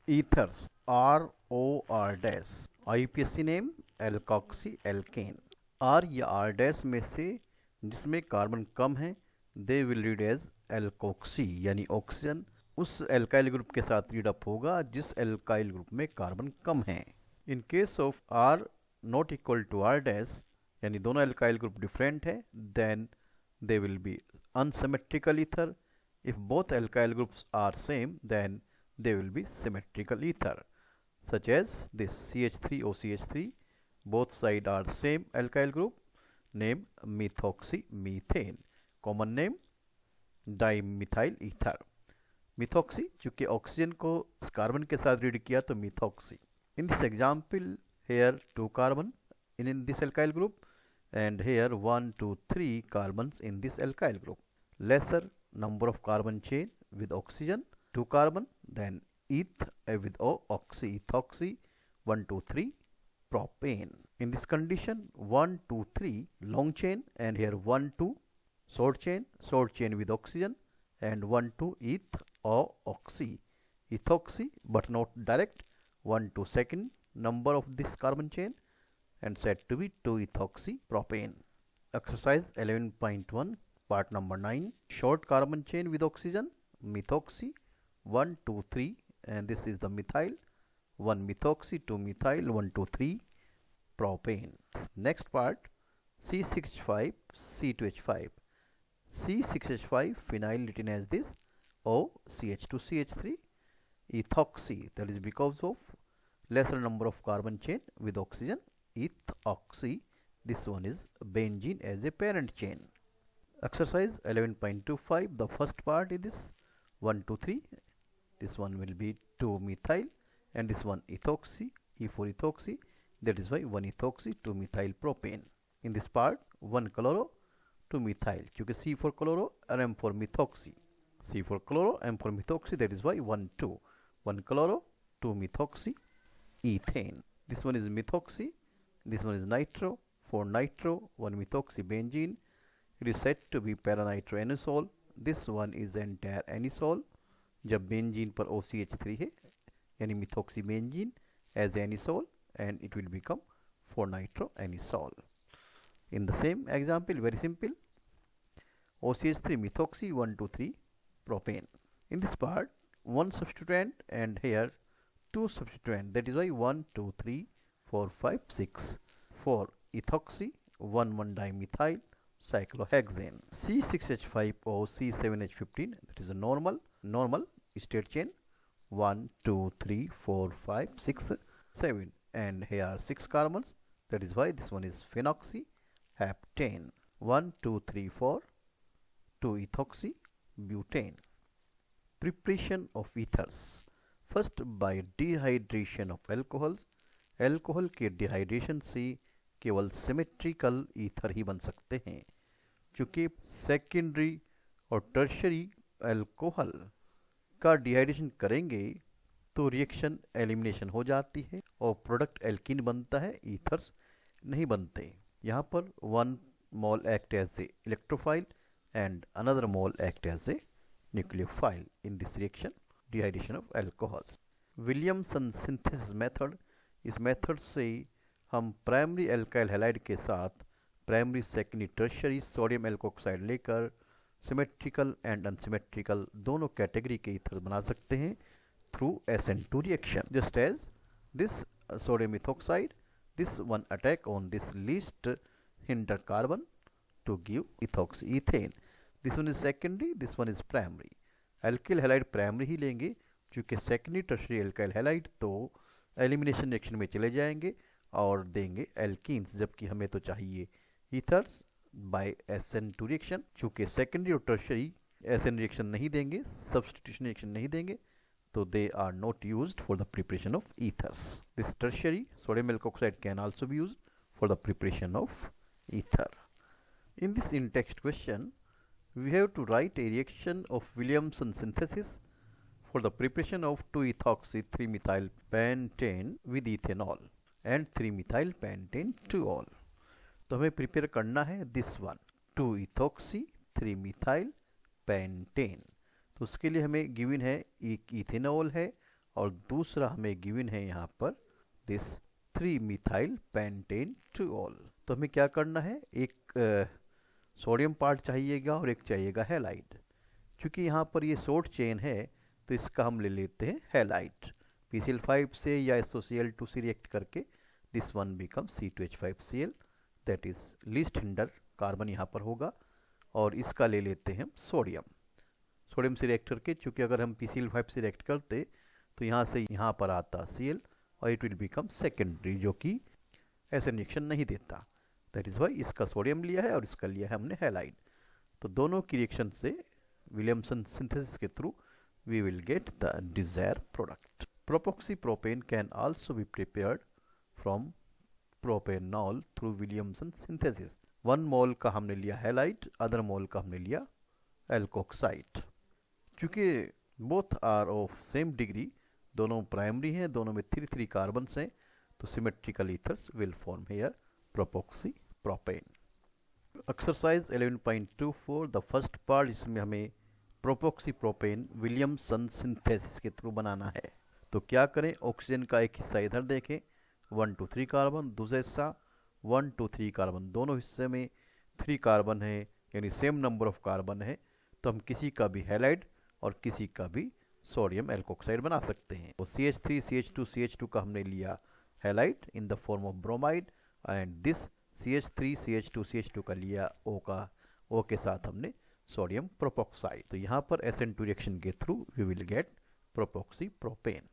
ethers, ROR dash, IUPAC name alkoxy alkane. R या R dash में से जिसमें कार्बन कम है they will read as alkoxy, यानी ऑक्सीजन उस एल्काइल ग्रुप के साथ रीड अप होगा जिस एल्काइल ग्रुप में कार्बन कम है। In case of R not equal to R dash, यानी दोनों एल्काइल ग्रुप डिफरेंट है, then they will be unsymmetrical ether. If both alkyl groups are same, then they will be symmetrical ether, such as this CH3OCH3. Both sides are same alkyl group, name methoxymethane. Common name dimethyl ether. Methoxy, चूंकि oxygen को carbon के साथ read किया तो methoxy. In this example hair 2 carbon in this alkyl group, and here 1 2 3 carbons in this alkyl group. Lesser number of carbon chain with oxygen 2 carbon, then eth with O, oxy, ethoxy 1 2 3 propane. In this condition 1 2 3 long chain, and here 1 2 short chain with oxygen, and 1 2 eth or oxy, ethoxy, but not direct. 1 2 second number of this carbon chain and said to be 2-ethoxypropane. Exercise 11.1 part number 9, short carbon chain with oxygen, methoxy 1 2 3, and this is the methyl, 1 methoxy 2 methyl 1 2 3 propane. Next part, C6H5 C2H5, C6H5 phenyl written as this, O CH2CH3, ethoxy, that is because of lesser number of carbon chain with oxygen, ethoxy. This one is benzene as a parent chain. Exercise 11.25, the first part is this 1 2 3, this one will be 2 methyl, and this one ethoxy, E for ethoxy, that is why 1 ethoxy 2 methyl propane. In this part 1 chloro 2 methyl, क्योंकि C for chloro and M for methoxy, C for chloro, M for methoxy, that is why 1 2, 1 chloro 2 methoxy ethane. This one is methoxy, this one is nitro, for nitro 1 methoxy benzene, it is said to be para-nitroanisole. This one is entire anisole जब benzene पर OCH3 है, यानी methoxy benzene as anisole, and it will become 4-nitroanisole. In the same example, very simple, OCH3 methoxy 1 2 3 propane. In this part 1 substituent and here 2 substituent, that is why 1 2 3 4 5 6, for ethoxy 1 1 dimethyl cyclohexane. C6H5O C7H15, that is a normal state chain, 1 2 3 4 5 6 7, and here are 6 carbons, that is why this one is phenoxyheptane, 1 2 3 4 2 ethoxy butane. Preparation of ethers, first by dehydration of alcohols. Alcohol के dehydration से केवल symmetrical ether ही बन सकते हैं। चूँकि secondary और tertiary alcohol का dehydration करेंगे तो रिएक्शन एलिमिनेशन हो जाती है और प्रोडक्ट एल्कीन बनता है, ईथर्स नहीं बनते। यहाँ पर 1 mole act as a electrophile and another mole act as a nucleophile in this reaction dehydration of alcohols. Williamson synthesis method, इस मेथड से हम प्राइमरी एल्काइल हैलाइड के साथ primary secondary tertiary sodium alkoxide लेकर सिमेट्रिकल एंड अनसिमेट्रिकल दोनों category के ether बना सकते हैं through SN2 reaction. Just as this sodium ethoxide, this one attack on this least hinder carbon to give ethoxyethane. This one is secondary, this one is primary. Alkyl halide primary ही लेंगे, चूँकि secondary tertiary alkyl halide तो elimination reaction में चले जाएंगे और देंगे alkenes, जबकि हमें तो चाहिए ईथर्स बाय SN2 रिएक्शन। चूँकि सेकेंडरी और टर्शरी SN रिएक्शन नहीं देंगे, सब्सटीट्यूशन रिएक्शन नहीं देंगे, तो they are not used for the preparation of ethers. This tertiary sodium alkoxide can also be used for the preparation of ether. In this in-text question, we have to write a reaction of Williamson synthesis for the preparation of 2-ethoxy 3-methyl pentane with ethanol and 3-methyl pentane 2-ol. तो हमें prepare करना है this one 2-ethoxy 3-methyl pentane। तो उसके लिए हमें given है एक इथेनॉल है और दूसरा हमें गिवन है यहाँ पर दिस 3 मिथाइल पेंटेनटोल। तो हमें क्या करना है, एक सोडियम पार्ट चाहिएगा और एक चाहिएगा हैलाइड। क्योंकि यहाँ पर ये शॉर्ट चेन है तो इसका हम ले लेते हैं हैलाइड। PCl5 से या SOCl2 से रिएक्ट करके this one become C2H5Cl, that is least hinder carbon यहाँ पर होगा। और इसका ले लेते हैं हम सोडियम से रिएक्ट करके, चूँकि अगर हम PCl5 से रिएक्ट करते तो यहाँ से यहाँ पर आता Cl और इट विल बिकम सेकेंडरी, जो कि ऐसे रिएक्शन नहीं देता। दैट इज़ वाई इसका सोडियम लिया है और इसका लिया है हमने हैलाइड। तो दोनों की रिएक्शन से विलियमसन सिंथेसिस के through we will get the desired product. Propoxypropane can also be prepared from propanol through Williamson synthesis. 1 मोल का हमने लिया हैलाइड, अदर मोल का हमने लिया एल्कोक्साइड। चूँकि both are of same degree, दोनों प्राइमरी हैं, दोनों में 3 कार्बन्स हैं, तो symmetrical ethers will form here propoxypropane. Exercise 11.24 the first part, इसमें हमें प्रोपोक्सीप्रोपेन विलियमसन सिंथेसिस के थ्रू बनाना है। तो क्या करें, ऑक्सीजन का एक हिस्सा इधर देखें 1 to 3 कार्बन, दूसरा हिस्सा 1 to 3 कार्बन, दोनों हिस्से में 3 कार्बन है, यानी सेम नंबर ऑफ कार्बन है। तो हम किसी का भी हैलाइड और किसी का भी सोडियम एल्कोक्साइड बना सकते हैं। तो CH3 CH2 CH2 का हमने लिया halide in the form of bromide, and this CH3 CH2 CH2 का लिया O के साथ हमने सोडियम प्रोपोक्साइड। तो यहाँ पर SN2 रिएक्शन के through we will get propoxypropane.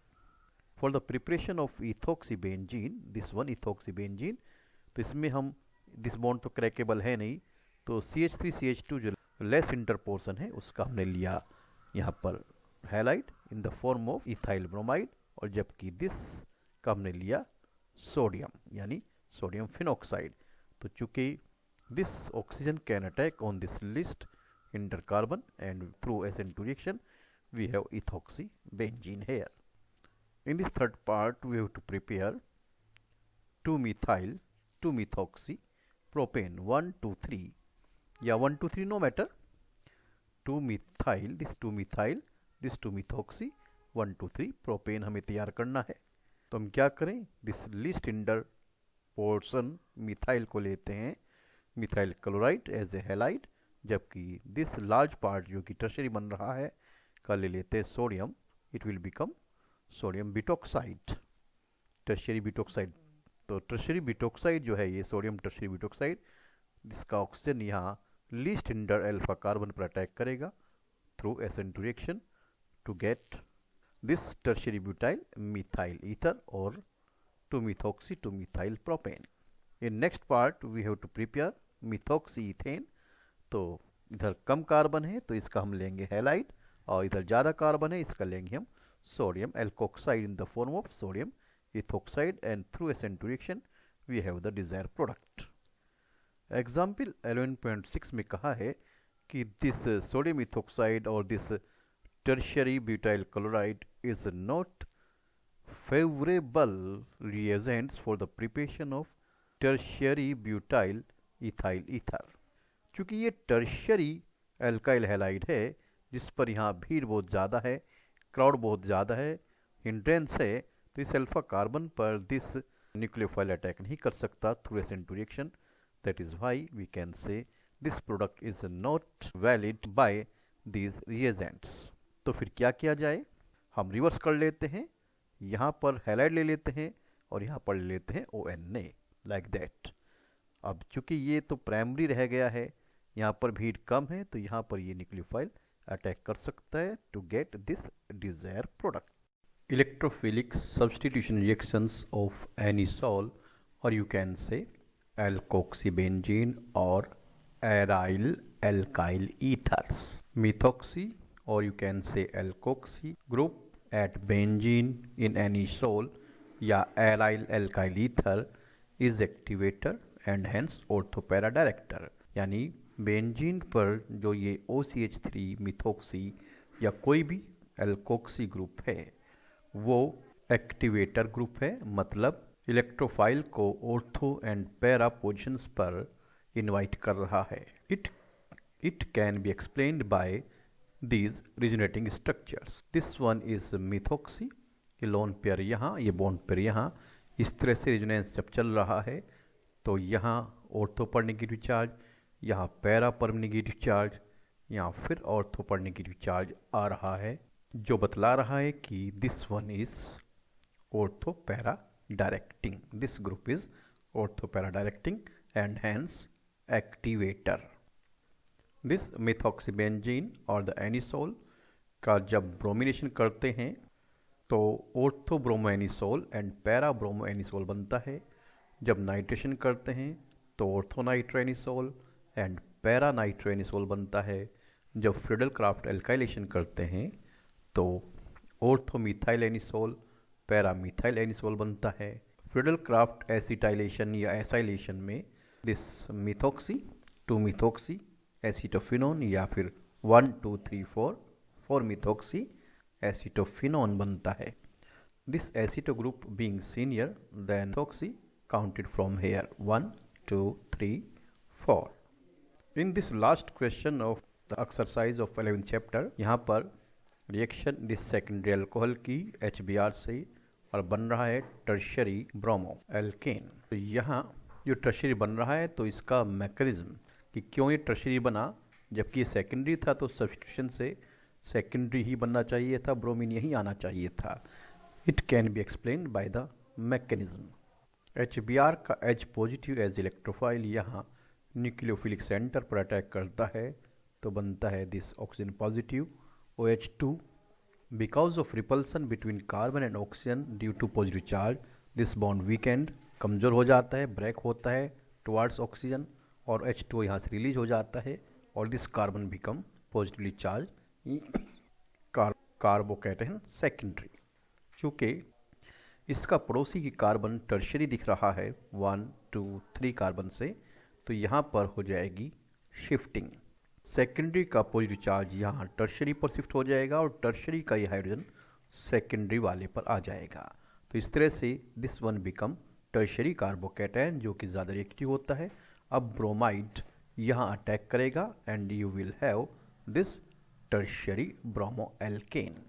For the preparation of ethoxybenzene, this one ethoxybenzene, तो इसमें हम दिस बॉन्ड तो क्रैकेबल है नहीं, तो CH3 CH2 जो लेस इंटर पोर्शन है उसका हमने लिया यहाँ पर halide in the form of ethyl bromide, और जबकि दिस का हमने लिया सोडियम यानी सोडियम फिनॉक्साइड। तो चूंकि this oxygen can attack on this list intercarbon and through SN2 reaction we have ethoxybenzene here. In this third part we have to prepare 2-methyl 2-methoxypropane 1 2 3 या 1 2 3 no matter, 2-methyl this 2-methyl this 2-methoxy 1 2 3 propane हमें तैयार करना है। तो हम क्या करें, this least hindered portion methyl को लेते हैं methyl chloride as a halide, जबकि दिस लार्ज पार्ट जो कि टर्शरी बन रहा है का ले लेते हैं sodium, it will become sodium butoxide, tertiary butoxide. तो टर्शरी बिटॉक्साइड जो है ये सोडियम टर्शरी बिटॉक्साइड, जिसका ऑक्सीजन यहाँ लीस्ट हिंडर अल्फा कार्बन पर अटैक करेगा through SN2 reaction to get this tertiary butyl methyl ether और 2-methoxy 2-methyl propane. In next part we have to prepare methoxy ethane। तो इधर कम कार्बन है तो इसका हम लेंगे हैलाइड, और इधर ज़्यादा कार्बन है इसका लेंगे हम sodium alkoxide in the form of sodium ethoxide, and through SN2 reaction we have the desire product. Example 11.6 में कहा है कि दिस सोडियम इथोक्साइड और this tertiary butyl chloride is not favorable reagents for the preparation of tertiary butyl ethyl ether। चूँकि ये tertiary alkyl halide है जिस पर यहाँ भीड़ बहुत ज़्यादा है, क्राउड बहुत ज़्यादा है, हिंड्रेंस है, तो इस अल्फा कार्बन पर दिस न्यूक्लियोफाइल अटैक नहीं कर सकता through SN2 reaction. That is why we can say this product is not valid by these reagents. तो फिर क्या किया जाए, हम रिवर्स कर लेते हैं, यहाँ पर हैलाइड ले लेते हैं और यहाँ पर ले लेते हैं ONA लाइक दैट। अब चूंकि ये तो प्राइमरी रह गया है, यहाँ पर भीड़ कम है, तो यहाँ पर ये न्यूक्लियोफाइल अटैक कर सकता है to get this desire product. Electrophilic substitution reactions of anisole और यू कैन से एल्कोक्सीबेंजीन और एराइल एल्काइल ईथर्स, मिथोक्सी और you can say alkoxy group at benzene in anisole या aryl alkyl ether is activator and hence orthopara director। यानी benzene पर जो ये OCH3 methoxy या कोई भी एल्कोक्सी ग्रुप है वो एक्टिवेटर ग्रुप है, मतलब इलेक्ट्रोफाइल को ऑर्थो एंड पैरा पोजिशंस पर इनवाइट कर रहा है। It can be explained bye these resonating structures। This one is methoxy ये लोन पेयर यहाँ, ये बॉन्ड पेयर यहाँ। इस तरह से रेजोनेंस जब चल रहा है तो यहाँ ऑर्थो पर नेगेटिव चार्ज, यहाँ पैरा पर नेगेटिव चार्ज, यहाँ फिर ऑर्थो पर नेगेटिव चार्ज आ रहा है, जो बतला रहा है कि this one is ortho para directing, this group is ortho para directing and hence activator. This methoxybenzene और द एनिसोल का जब ब्रोमिनेशन करते हैं तो ortho bromo anisole and para bromo anisole बनता है। जब नाइट्रेशन करते हैं तो ortho nitro anisole and para nitro anisole बनता है। जब फ्रीडल क्राफ्ट एल्काइलेशन करते हैं तो ortho methyl anisole para methyl anisole बनता है। फ्रीडल क्राफ्ट एसिटाइलेशन या एसाइलेशन में दिस मिथोक्सी 2 मिथोक्सी एसिटोफिनोन या फिर 1 2 3 4 मिथोक्सी एसिटोफिनोन बनता है। This एसिटो group being senior then methoxy counted from here 1 2 3 4. In this last question of the exercise of 11th chapter, यहाँ पर रिएक्शन दिस सेकेंडरी अल्कोहल की HBr से और बन रहा है टर्शियरी ब्रोमो एल्केन। तो यहाँ जो टर्शियरी बन रहा है तो इसका मैकेनिज्म कि क्यों ये टर्शियरी बना, जबकि ये सेकेंडरी था तो सब्स्टिट्यूशन से सेकेंडरी ही बनना चाहिए था, ब्रोमीन यही आना चाहिए था। It can be explained by the mechanism. HBr का H पॉजिटिव एज इलेक्ट्रोफाइल यहाँ न्यूक्लियोफिलिक सेंटर पर अटैक करता है तो बनता है this oxygen positive OH2। Because of repulsion between carbon and oxygen due to positive charge this bond weakened, कमज़ोर हो जाता है, ब्रेक होता है टुवार्ड्स ऑक्सीजन और H2 यहाँ से रिलीज हो जाता है और this carbon become positively charge carbocation secondary. चूँकि इसका पड़ोसी की कार्बन टर्शियरी दिख रहा है 1 2 3 कार्बन से, तो यहाँ पर हो जाएगी शिफ्टिंग। सेकेंडरी का पॉजिटिव चार्ज यहाँ टर्शियरी पर शिफ्ट हो जाएगा और टर्शियरी का ये हाइड्रोजन सेकेंडरी वाले पर आ जाएगा। तो इस तरह से this one become tertiary carbocation जो कि ज़्यादा रिएक्टिव होता है। अब ब्रोमाइड यहाँ अटैक करेगा and you will have this tertiary bromo alkene.